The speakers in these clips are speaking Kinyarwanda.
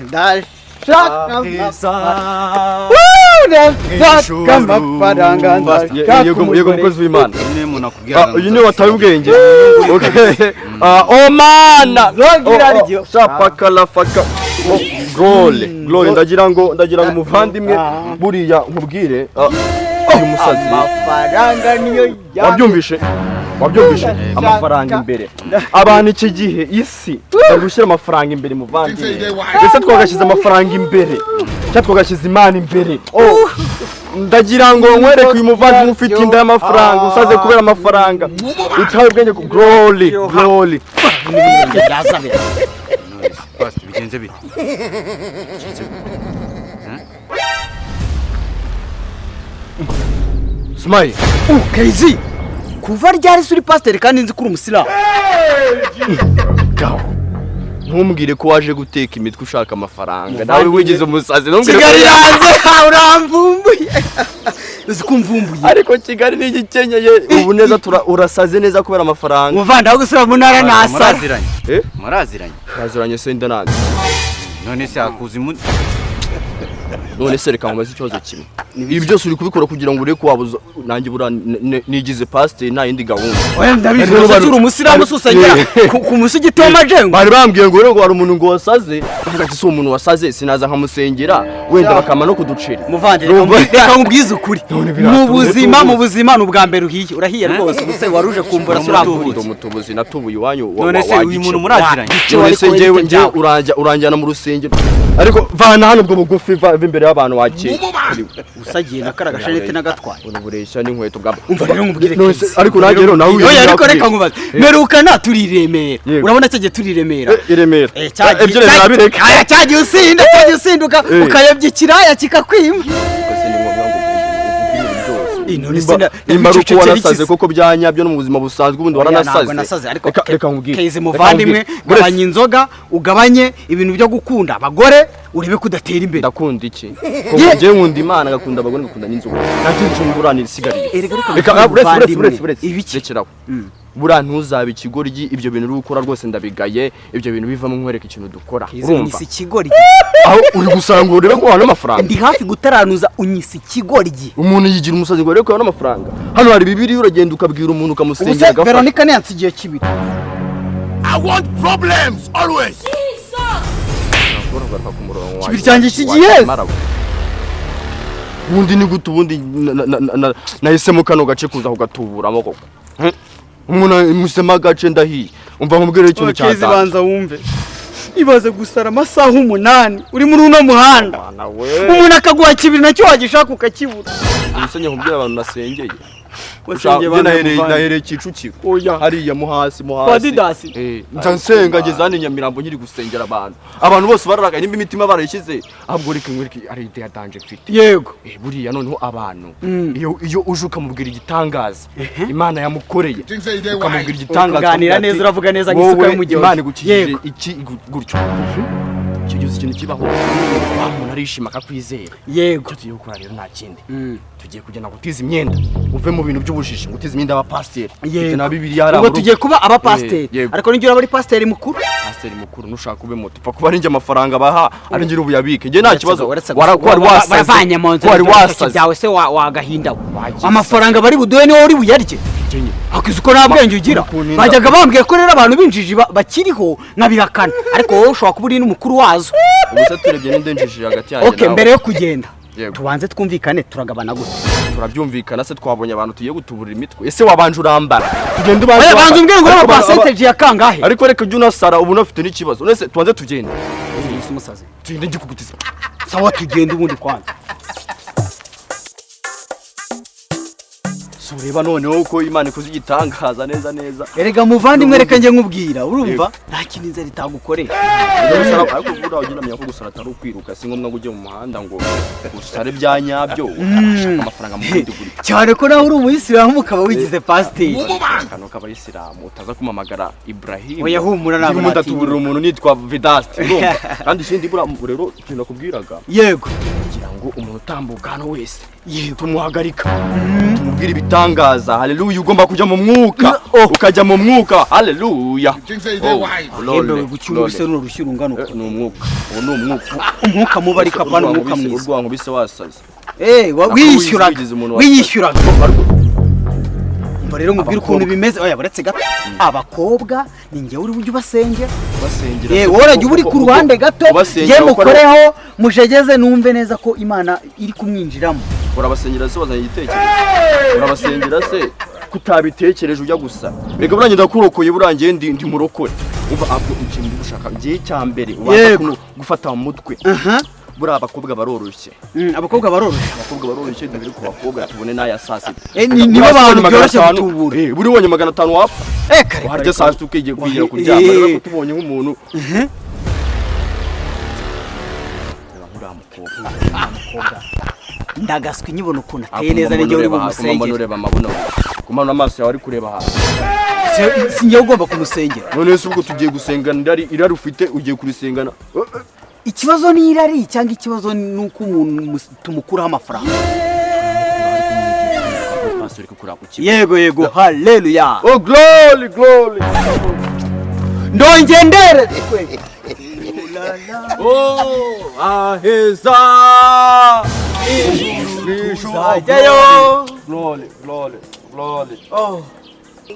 ndashaka amafaranga yego mukozi w'Imana uyu ni wataye ubwenge okay mana shapakala glory ndagira ngo muvandimwe buriya nkubwire uyu musazi amafaranga niyo wabyumvishe amafaranga imbere abantu iki gihe isi bari gushyira amafaranga imbere muvandimwe ese twagashyize amafaranga imbere cyangwa twagashyize Imana imbere ndagira ngo nkwereke uyu muvandimwe ufite inda y'amafaranga usaze kubera amafaranga utaye ubwenge glory Pastor bigenze bite Smile KEYZ kuva ryari suri pastor kandi nzi kuri umusilamu ntumbwire ko waje guteka imitwe ushaka amafaranga nawe wigize umusazi Kigali yanze uramvumbuye uzi kumvumbuye ariko Kigali ni igikenyeye ubu neza urasaze neza kubera amafaranga muvanda aho gusura mu ntara nasa muraziranye se ndananze none se akuzimu none se reka mumaze ikibazo kimwe ibi byose uri kubikora kugira ngo ureke wabuza nanjye bura nigize pastor nta yindi gahunda oya ndabizi uri umusilamu susanyira ku musigiti w'amajengo bari bambwiye ngo rero hari umuntu ngo wasaze ati so umuntu wasaze sinaza nkamusengera wenda bakama no kuducira muvandire reka nkubwize ukuri mu buzima n'ubwa mbere uhiye urahiye rwose ubuse waruje kumbura suramvura umutubuzi natubuye iwanyu none se uyu muntu muraziranye none se ngewe uranjyana mu rusengero ariko vana hano ubwo bugufi imbere y'abantu wakeye usagiye nakaraga shanete nagatwaye uburesha n'inkweto bwa umva rero nkubwire ariko nanjye rero nawe oya ariko reka nkubaze merukana turiremera urabona cyagiye turiremera iremera ibyo nabireka cyagiye usinduka ukayobya ikiraya kikakwima imbaruko warasaze koko byanyabyo no mu buzima busanzwe ubundi waranasaze reka nkubwire KEYZ muvandimwe gabanya inzoga ugabanye ibintu byo gukunda abagore urebe kudatera imbere ndakunda iki ko ngiye nkunda Imana gakunda abagore ngakunda n'inzoga ntakinjumburanira isigariye reka buretse ibikiraho bura ntuzabe ikigoryi ibyo bintu uri gukora rwose ndabigaye ibyo bintu bivamo nkwereka ikintu dukora urumva si ikigoryi aho uri gusanga urebe ko wana amafaranga ndi hafi gutaranuza unyisi ikigoryi umuntu yigira umusazi ngo rebe ko wana amafaranga hano hari bibiri uragenda ukabwira umuntu ukamusengera gafata Veronica ne yansigiye kibiri I want problems always kibiri cyanjye kigiye ubundi ni gute ubundi nahisemo kano gace kuza kugatubura koko umuntu musema gace ndahiye umva nkubwire ikintu cyane KEYZ banza wumve ibaze gusara amasaha 8 uri muri uno muhanda umuntu akaguha kibiri nacyo wagishaka ukakibura umusenya nkubwire abantu nasengeye nahereye Kicukiro hariya muhasi nsenga ngeze hano Nyamirambo nkiri gusengera abantu bose bararagaye nimba imitima barayishyize ahubwo reka ari idea danje mfite yego buriya noneho abantu iyo uje ukamubwira igitangaza Imana yamukoreye ukamubwira igitangaza uganira neza uravuga neza nk'isuka y'umujyi Imana igukijije iki gutyo cyuzuye ikintu kibaho umuntu arishima akakwizera yego tugiye gukora rero nta kindi tugiye kugenda gutiza imyenda uve mu bintu by'ubujiji gutiza imyenda y'abapasiteri na Bibiliya hari ngo tugiye kuba abapasiteri ariko ninjye uraba ari pasiteri mukuru nushaka ube moto upfa kuba ari njye amafaranga baha ari njye ubuyabike njye nta kibazo waravanye mu nzu byawe se wagahinda amafaranga bari buduhe niwo uri buyarye akize uko nta bwenge ugira bajyaga bambwiye ko rero abantu binjiji bakiriho nkabihakana ariko wowe ushobora kuba uri n'umukuru wazo ubuse turebye n'indenjiji hagati yanjye okay mbere yo kugenda tubanze twumvikane turagabana gute turabyumvikana se twabonye abantu tugiye gutuburira imitwe ese wabanje urambara tugende ubanze umbwire ngo n'amapasenteji ya kangahe ariko reka ujye unasara ubu unafite n'ikibazo nese tubanze tugende umusazi tugende ngikugutiza sawa tugende ubundi kwanza ureba noneho uko Imana ikoze igitangaza neza erega muvandimwe reka nje nkubwira urumva nta kintu inzara itagukorera ariko bura ugiramya ko gusara atari ukwiruka si ngombwa ngo ujye mu muhanda ngo usare bya nyabyo ushaka amafaranga mu bindi guri cyane ko nawe uri umuyisilamu ukaba wigize pasiteri kano k'abayisilamu utaza kumamagara Ibrahim oya humura nabo ndatuburira umuntu nitwa Vidaste kandi ikindi bura rero ikintu nakubwiraga yego kugira ngo ubwo umuntu utambuka hano wese tumuhagarika tumubwira ibitangaza. Haleluya, ugomba kujya mu mwuka ukajya mu mwuka. Haleluya. Yewe gucyumvise runo rushyirungano ni umwuka. Uwo ni umwuka. Umwuka muba ariko apana umwuka mwiza. Urwango bise wasaze. Wiyishyuraga. Rero mubwira ukuntu bimeze. Oya baretse gato. Abakobwa ni ngewe uri bujye ubasengera. Wowe urajya uri ku ruhande gato. Ye mukoreho mujegeze numve neza ko Imana iri kumwinjiramo. Urabasengera se wazanye igitekerezo. Urabasengera se kutabitekereje ujya gusa. Rega buranye ndakurokoye burangiye ndi murokore. Umva abwo ikintu ushaka giye cyambere ubanza gufata mu mutwe. Buri abakobwa baroroshye. Abakobwa baroroshye dubire ku bakobwa tubone naya sasi. Nibo abantu byoroshye gutubura. Buri wonye 500 wapfa. Kare. Warje sasi tukigiye kugira kuryama rero tubonye nk'umuntu. Ndagaswe nyibona ukuntu ateye neza n'ijye uri bumusengera. Ureba amabuno. Kumana amaso yawe ari kureba hasi. Sinjye ugomba kumusengera. None se ubwo tugiye gusengana irari ufite ugiye kurisengana. Ikibazo ni irari cyangwa ikibazo nuko umuntu tumukuraho amafaranga. Yego haleluya. Oh glory. Ndongendere. Aheza. Glory.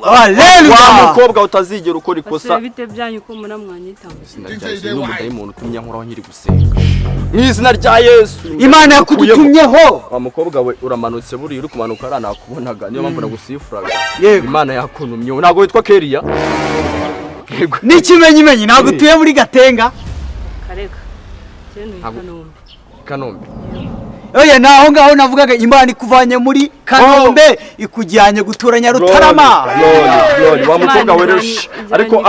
Haleluya. Umukobwa utazigera ukora ikosa. Bite byanyu ko muramwanyita. N'umudayimoni utumye nkuraho nyiri gusenga. Mwizina rya Yesu. Imana yakudutumyeho. Wa mukobwa we uramanutse buri uri kumanuka arana nakubonaga niyo mpamvu nagusifuraga. Imana yakuntumye. Ntago witwa Keria. N'ikimenyimenyi ntago tuye muri Gatenga. Kareka. Cyane Kanombe. Oya naho ngaho navugaga Imana ikuvanye muri Kanombe ikujyanye guturanya Rutarama. Glory. Wa mukobwa we ariko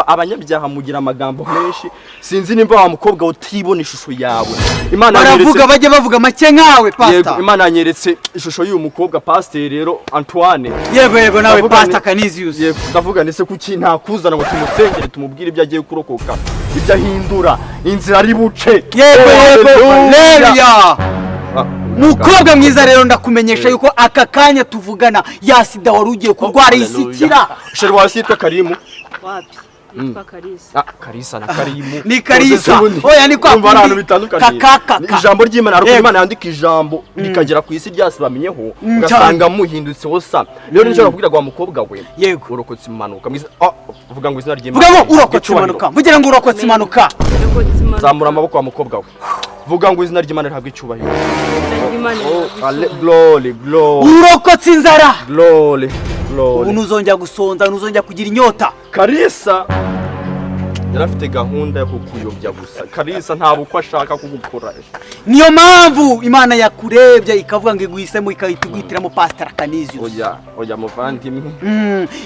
abanyabyaha mugira amagambo menshi. Sinzi nimba wa mukobwa utibona ishusho yawe. Imana baravuga bajye bavuga make nkawe pastor. Imana yanyeretse ishusho y'uyu mukobwa pastor rero Antoine. Yego nawe pastor Canisius. Yego ndavuga ndetse kuki nta kuzana ngo tumusengere tumubwire ibyo agiye kurokoka. Ibyo ahindura inzira ari buce. Yego haleluya. Mukobwa mwiza rero ndakumenyesha yuko aka kanya tuvugana ya sida wari ugiye kurwara isikira. Sheri wasitwa Karimu. Wapi? Yitwa Karisa. Karisa na Karimu. Ni Karisa. Oya ni kwa abantu bitandukanye. Kaka. Ijambo ry'Imana ariko Imana yandika ijambo bikagera ku isi ryase bamenyeho ugasanga muhindutse hosa. Rero nicyo nakubwira gwa mukobwa we. Yego. Urokotse imanuka. Vuga ngo izina ry'Imana. Vuga ngo urokotse imanuka. Vugira ngo urokotse imanuka. Zamura amaboko wa mukobwa we. Vuga ngo izina ry'Imana rihabwe icyubahiro. Glory. Urokotse inzara. Glory. Ubu nuzongera gusonza nuzongera kugira inyota. Karisa yarafite gahunda yo kukuyobya gusa. Karisa ntabwo uko ashaka kugukora. Niyo mpamvu Imana yakurebye ikavuga ngo iguhisemo ikahitiguhitiramo Pastor Canisius. Oya muvandimwe.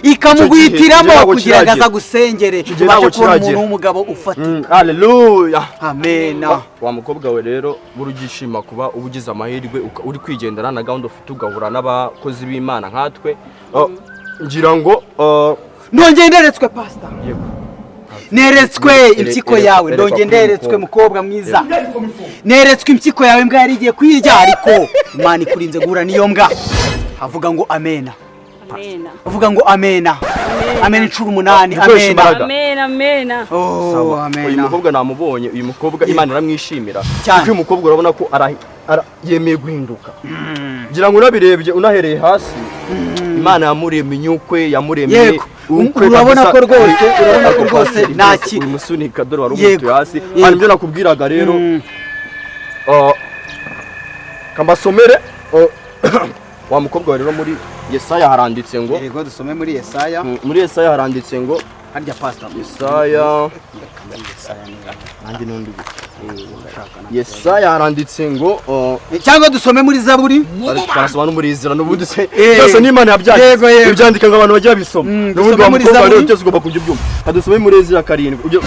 Ikamugwihitiramo kugira ngo aza gusengere. Ubashe kubona umuntu w'umugabo ufatika. Haleluya. Amen. Wa mukobwa we rero burugishima kuba ubugize amahirwe uri kwigendera na gahunda ufite ugahura n'abakozi b'Imana nkatwe. Ngira ngo ndongenderetswe Pastor. Yego. Neretswe impyiko yawe ndongenderetswe mukobwa mwiza. Neretswe impyiko yawe mbwa yari igiye kwirya ariko Imana ikurinze guhura niyo mbwa. Avuga ngo amena. Avuga ngo amena. Amen incuro 8. Amena. Oh amena. Uyu mukobwa namubonye uyu mukobwa Imana iramwishimira. Kuko uyu mukobwa urabona ko yemeye guhinduka. Ngira ngo unabirebye unahereye hasi. Imana yamuremye inyukwe yamuremye urabona ko rwose naki umusunika dore wari umutuye hasi hano byo nakubwiraga rero kambasomere wa mukobwa rero muri Yesaya haranditse ngo yego dusome muri Yesaya haranditse ngo harya pastor Yesaya nanjye nundi Yesaya haranditse ngo cyangwa dusome muri Zaburi barasoma no muri Izira n'ubundi se byose n'Imana yabyanditse ibyandika ngo abantu bajya bisoma n'ubundi muri Zaburi cyose ugomba kujya byumva hadusome muri Izira 7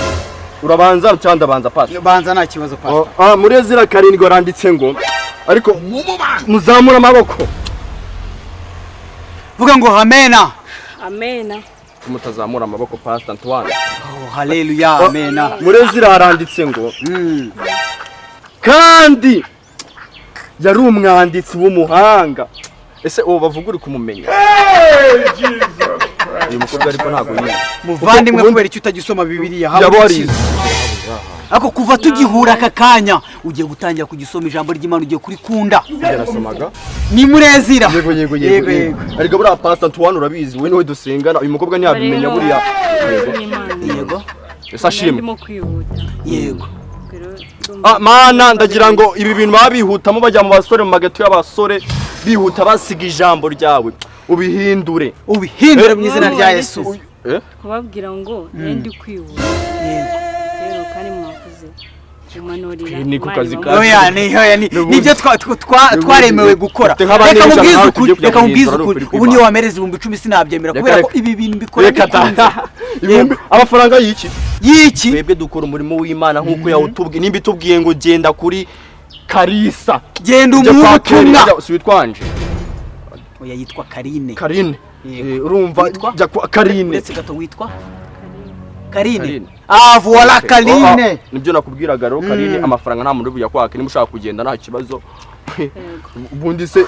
urabanza cyanda banza pastor banza nta kibazo pastor muri Izira 7 haranditse ngo ariko muzamura amaboko vuga ngo amena mutazamura amaboko pastor Antoine. Haleluya amena. Muri Izira haranditse ngo kandi yari umwanditsi w'umuhanga. Ese uwo bavuga uri kumumenya? Uyu mukobwa ariko ntago yize. Muvandimwe kubera icyo utagisoma Bibiliya yabo warize. Ako kuva tugihura aka kanya ugiye gutangira kugisoma ijambo ry'Imana ugiye kurikunda. Yarasomaga. Ni murezira. Yego. Ariko buriya Pastor Antoine urabizi we niwe dusengana. Uyu mukobwa ntiyabimenya buriya. Yego. Ese ashimwe. Ndimo kwihuta. Yego. Mana ndagira ngo ibi bintu babihutamo bajya mu basore mu magato y'abasore bihuta basiga ijambo ryawe ubihindure mu izina rya Yesu. Kubabwira ngo ndi kwihuta. Rero kandi mwavuze umanurira ni ku kazi nibyo twaremewe gukora. Reka mubwize ukuri ubu niyo wamereza 10,000 sinabyemera kubera ko ibi bintu bikora amafaranga y'iki twebwe dukora umurimo w'Imana nkuko yawutubwiye nimba itubwiye ngo genda kuri Karisa genda umubutumwa si witwanje oya yitwa Karine urumva jya kwa Karine ndetse gato witwa Karine voilà Karine nibyo nakubwiraga rero Karine amafaranga nta muntu ubuyakwaka niba ushaka kugenda nta kibazo ubundi se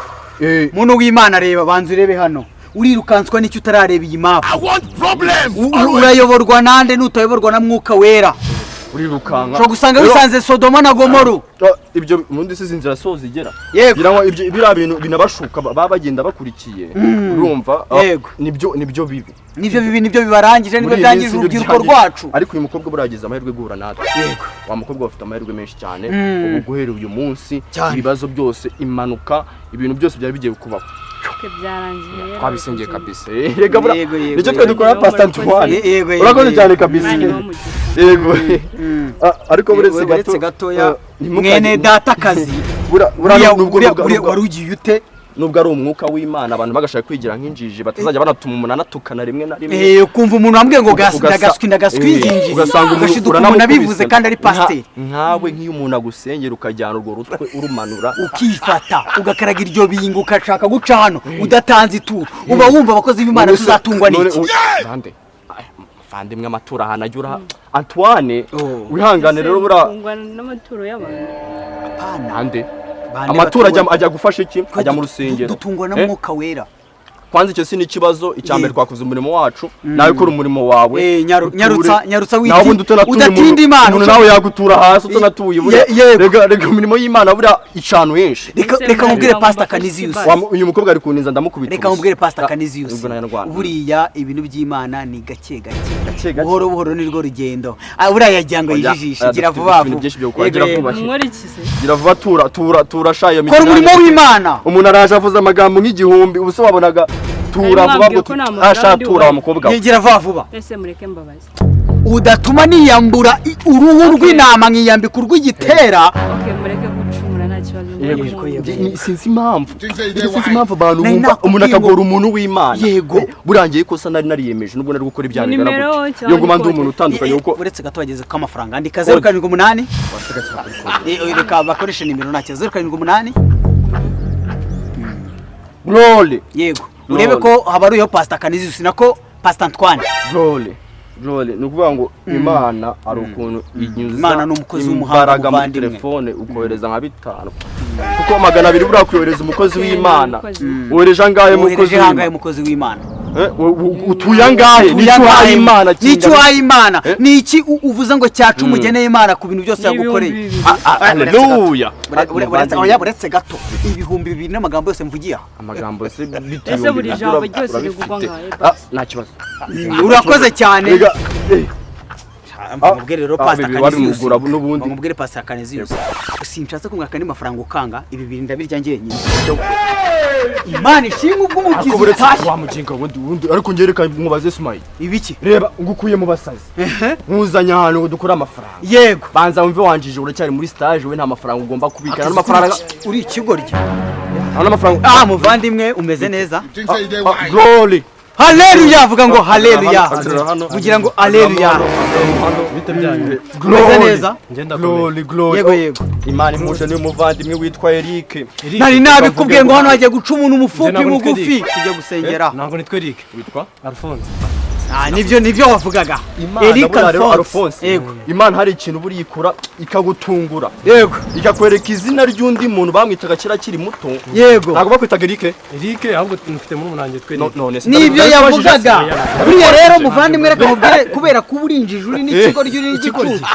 muntu w'Imana reba banze urebe hano urirukanswa n'icyo utarareba iyi map urayoborwa nande nutayoborwa na mwuka wera urirukanka cyo gusanga wisanze Sodoma na Gomoro ibyo mundi se inzira so zigera yego ibyo bira bintu binabashuka baba bagenda bakurikiye urumva nibyo bibi nibyo bibarangije nibyo byangije urubyiruko rwacu ariko uyu mukobwa buragize amahirwe guhura natwe yego wa mukobwa bafite amahirwe menshi cyane ubu guhera uyu munsi ibibazo byose imanuka ibintu byose byari bigiye kubaho byarangiye twabisengeye kabisa rega bura nicyo twe dukora Pastor Antoine urakoze cyane kabisa yego ariko buretse gatoya mwene data kazi warugiye ute nubwo ari umwuka w'Imana abantu bagashaka kwigira nk'injiji batazajya banatuma umuntu anatukana rimwe na rimwe kumva umuntu ambwiye ngo ndagaswingingi ugasanga umuntu abivuze kandi ari pasiteri nkawe nk'iyo umuntu agusengera ukajyana urwo rutwe urumanura ukifata ugakaraga iryo bingo ukashaka guca hano udatanze ituro uba wumva abakozi b'Imana tuzatungwa n'iki fandimwe amatura hanajura Antoine wihangane rero bura n'amaturo y'abantu apana amatura ajya gufasha iki ajya mu rusengero dutungwa na mwuka wera kwanza icyo si n'ikibazo icyambere twakoze umurimo wacu nawe ukora umurimo wawe nyarutsa wiki udatinda Imana umuntu nawe yagutura hasi utanatuye rega umurimo y'Imana bura icanu henshi reka mubwire Pastor Canisius uyu mukobwa ari kuninza ndamukubita reka mubwire Pastor Canisius buriya ibintu by'Imana ni gake buhoro nirwo rugendo buriya yajyango yijijisha gira vuba gira vuba turashaye kora umurimo w'Imana umuntu araje avuza amagambo nk'igihumbi ubuse wabonaga tura vuba ashatura wa mukobwa yigira vuba ese mureke mbabaze udatuma niyambura uruhu rw'inama nkiyambika urw'igitera mureke gucumura nta kibazo sinzi impamvu abantu bumva umuntu akagora umuntu w'Imana yego burangiye ko sana nariyemeje nubwo nari gukora ibyaha bigaragara yo gumanda umuntu utandukanye uko uretse gato bageze ko amafaranga andika 078 reka bakoresha nimero nacyo 078 Glory yego urebe ko habaruyeho Pastor Canisius nako Pastor Antoine Glory nukuvuga ngo Imana ari ukuntu inyuza Imana n'umukozi w'umuhanga mu telefone ukohereza nka 5 kuko 200 bura kuyohereza umukozi w'Imana wohereje angahe mukozi w'Imana utuye ngahe nicyo Imana niki uvuze ngo cyacu umugeneye Imana ku bintu byose yagukoreye haleluya buretse gato ibihumbi 2 n'amagambo yose mvugiye amagambo se ese buri jambo ryose rigugwa ngahe nta kibazo urakoze cyane mubwire rero Pastor Canisius mubwire Pastor Canisius sinshatse kumwaka ni mafaranga ukanga ibi bintu ndabirya ngenyine Imana ishimwe ubw'umukizi utashye wa muginga wundi ariko ngereka mubaze Smile ibiki reba ngukuye mu basazi nkuzanya ahantu ngo dukora amafaranga yego banza wumve wanjije uracyari muri stage we nta mafaranga ugomba kubika n'amafaranga uri ikigorya n'amafaranga muvandimwe umeze neza Glory haleluya vuga ngo haleluya vugira ngo haleluya umeze neza Glory yego Imana imuje ni umuvandimwe witwa Eric nari nabikubwiye ngo hano hagiye guca umuntu umufupi mugufi tujye gusengera ntabwo nitwe Eric witwa Alphonse nibyo wavugaga Eric Alphonse yego Imana hari ikintu buri yikora ikagutungura yego ikakwereka izina ry'undi muntu bamwitaga kiri muto yego ntabwo bakwitaga Eric ahubwo mfite muri umunange twe nibyo yavugaga buriya rero muvandimwe reka mubwire kubera ko uburinjije uri n'ikigo ry'uri n'igicucu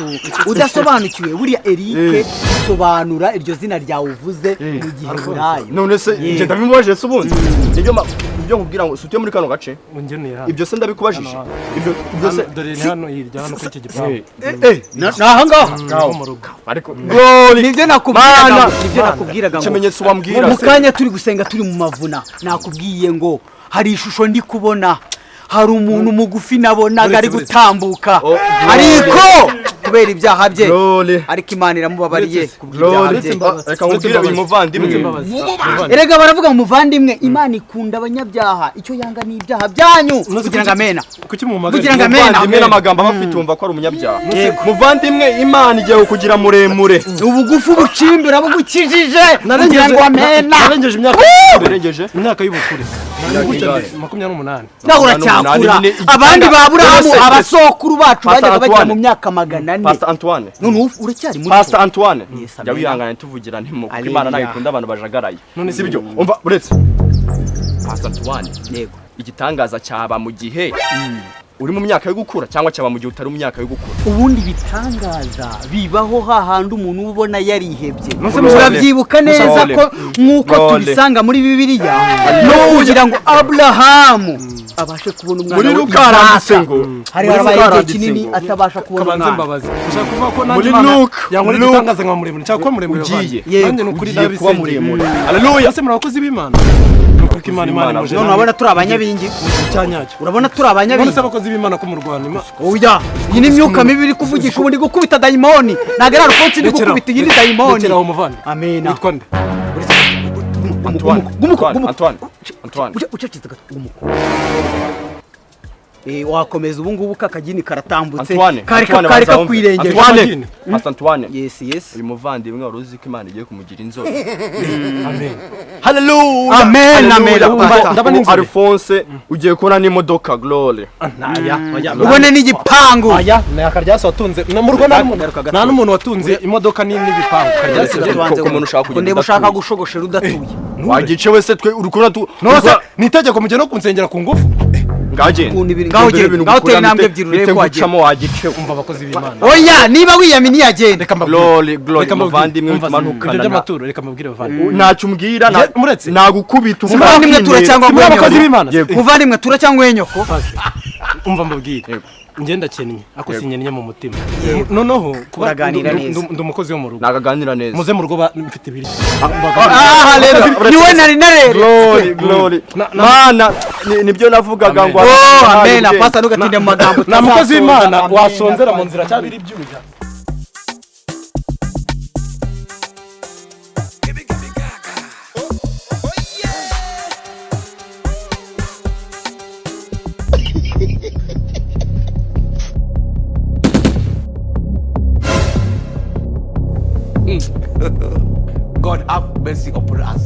udasobanukiwe buriya Eric sobanura iryo zina ryawe uvuze mu gihe burayi none se ngenda bimubaje se ubundi ibyo nkubwira ngo sutuye muri kano gace ibyo se ndabikubajije ibyo se dore ni hano hirya hano kuri iki gipangu naha ngaho mu rugo ariko nibyo nakubwiraga ikimenyetso wambwira mu kanya turi gusenga turi mu mavuna nakubwiye ngo hari ishusho ndi kubona hari umuntu mugufi nabonaga ari gutambuka ariko kubera ibyaha bye ariko Imana iramubabariye kubw'ibyaha bye reka nkubwire uyu muvandimwe erega baravuga mu muvandimwe Imana ikunda abanyabyaha icyo yanga ni ibyaha byanyu kugira ngo amena kugira ngo amena amagambo abafite umva ko ari umunyabyaha muvandimwe Imana igiye kukugira muremure ubugufu bucimbira bugukijije kugira ngo amena narengeje imyaka y'ubukure 28 naho uracyakura abandi ba Aburahamu abasokuru bacu bajyaga bajya mu myaka 400 Pastor Antoine none uracyari muri Pastor Antoine jya wihangana tuvugira ntimo kuko Imana nayikunda abantu bajagaraye none si byo umva uretse Pastor Antoine yego igitangaza cyaba mu gihe uri mu myaka yo gukura cyangwa cyaba mu gihe utari mu myaka yo gukura ubundi bitangaza bibaho hahandi umuntu ubona yarihebye murabyibuka neza ko nkuko tubisanga muri Bibiliya no kugira ngo Aburahamu abashe kubona umwana muri rukaranditse ngo hari abaye kinini atabasha kubona umwana ushaka kuvuga ko nanjye Imana yankora igitangaza nka muremure cyangwa ko muremure nanjye n'ukuri ndabisengeye haleluya ese murakoze b'Imana nuko Imana muje none urabona turi abanyabingi cyanyacyo urabona turi abanyabingi none abakozi b'Imana ko mu Rwanda oya iyi ni imyuka mibi iri kuvugisha ubundi gukubita dayimoni ntago ari Alphonse ndi gukubita iyi dayimoni rekera aho muvandi amena witwa nde Antoine ucecetse gumuko wakomeza ubu ngubu kakagini karatambutse kari kakwirengera Pastor Antoine yes uyu muvandimwe wari uzi ko Imana igiye kumugira inzobe amen haleluya amen Alphonse ugiye kubona n'imodoka glory ubone n'igipangu aya nakaryaso watunze mu rugo nta n'umuntu watunze imodoka n'igipangu karyaso ko umuntu ushaka kugenda ushaka gushogoshera udatuye wagice wese twe urukura tu nose nitegeko mujye no kunsengera ku ngufu ngaho teye intambwe ebyiri urebe ko wagicamo wagice umva abakozi b'Imana oya niba wiyamini yagenda glory muvandimwe ibyo by'amaturo reka mbabwire bavandimwe ntacyo umbwira nagukubita umuvandimwe tura cyangwa abakozi b'Imana muvandimwe tura cyangwa wenyoko umva mbabwire ngenda kennye ako sinyennye mu mutima noneho kuba ndi umukozi wo mu rugo nagaganira neza muze mu rugo mfite ibiri rero niwe nari narere glory Mana nibyo navugaga ngo amen apasa nugatinde mu magambo na mukozi w'Imana wasonzera mu nzira cyabiri by'uruja God have mercy upon us.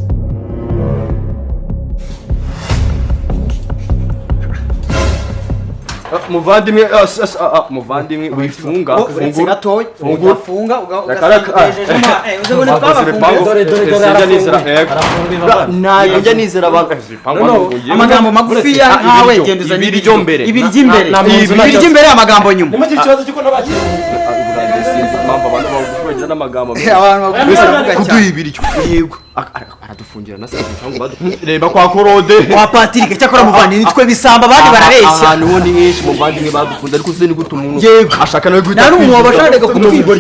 muvandimwe wifunga funga najya nizera abantu amagambo magufi ya nkawe genduza ibiryo mbere ibiryo amagambo nyuma nimugire ikibazo cy'uko nabakira n'amagambo kuduha ibiryo yego aradufungira na sasa cyangwa reba kwa Korode kwa Patrick cyakora muvandi nitwe bisamba abandi barabeshya ahantu ho ni henshi muvandimwe badukunda ariko uzi ni gute umuntu ashaka no guhita nari umuntu wabashaka kutwiba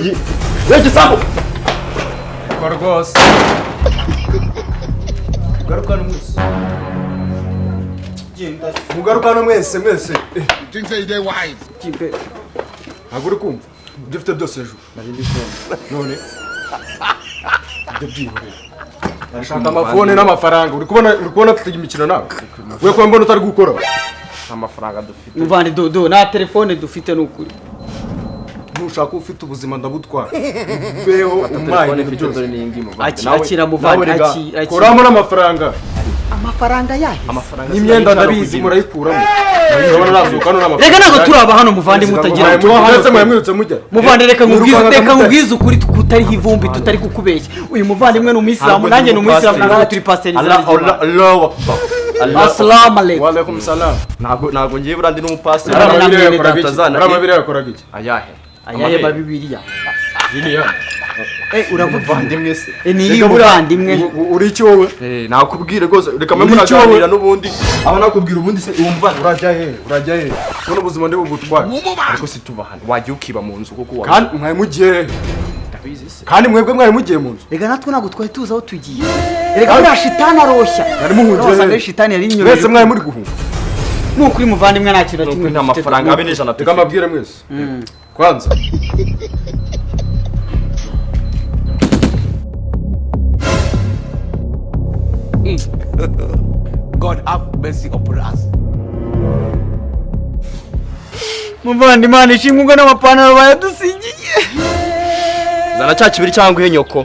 rege sambo rwose mugarukana mwese think say they wise aguri kumva dufite byose ejo nari ndi none Nashaka amafone n'amafaranga uri kubona afite imikino nawe we ko mbona utari gukora amafaranga dufite muvandi do na telefone dufite n'ukuri nushaka ufite ubuzima ndabutwara veho umaye byose akira muvandi koramo n'amafaranga amafaranga yahe n'imyenda ndabizi murayikuramo urabona nazuka no reka ntabwo turaba hano muvandimwe utagira mwese mwamwirutse mujya muvandimwe reka nkubwize ukuri kutariho ivumbi tutari kukubeshya uyu muvandimwe ni umuyisilamu nanjye ni umuyisilamu ntabwo turi pasiteri assalamu alaikum wa alaikum salam ntabwo ngiye burandi n'umupasiteri aramabiri yakoraga iki ayahe ba bibiliya ziniya uravuvandimwe se niyo muvandimwe uri iki wowe nakubwire rwose reka mwe muraganira n'ubundi aho nakubwira ubundi se wumva urajya he none ubuzima ndi bugutwara ariko si tubahana wajya ukiba mu nzu kuko kandi mwaye mugiye kandi mwebwe mwaye mugiye mu nzu reka natwe ntabwo twari tuzi aho tugiye reka buriya shitani aroshya yari muhungiye shitani yari inyuma mwese mwaye muri guhunga nk'ukuri muvandimwe nta kintu na kimwe nta mafaranga abe n'ijana reka mbabwire mwese kwanza God have mercy upon us. muvandimwe ishimwe ngo n'amapantaro bayadusigiye zana cya kibiri cyangwa ihe nyoko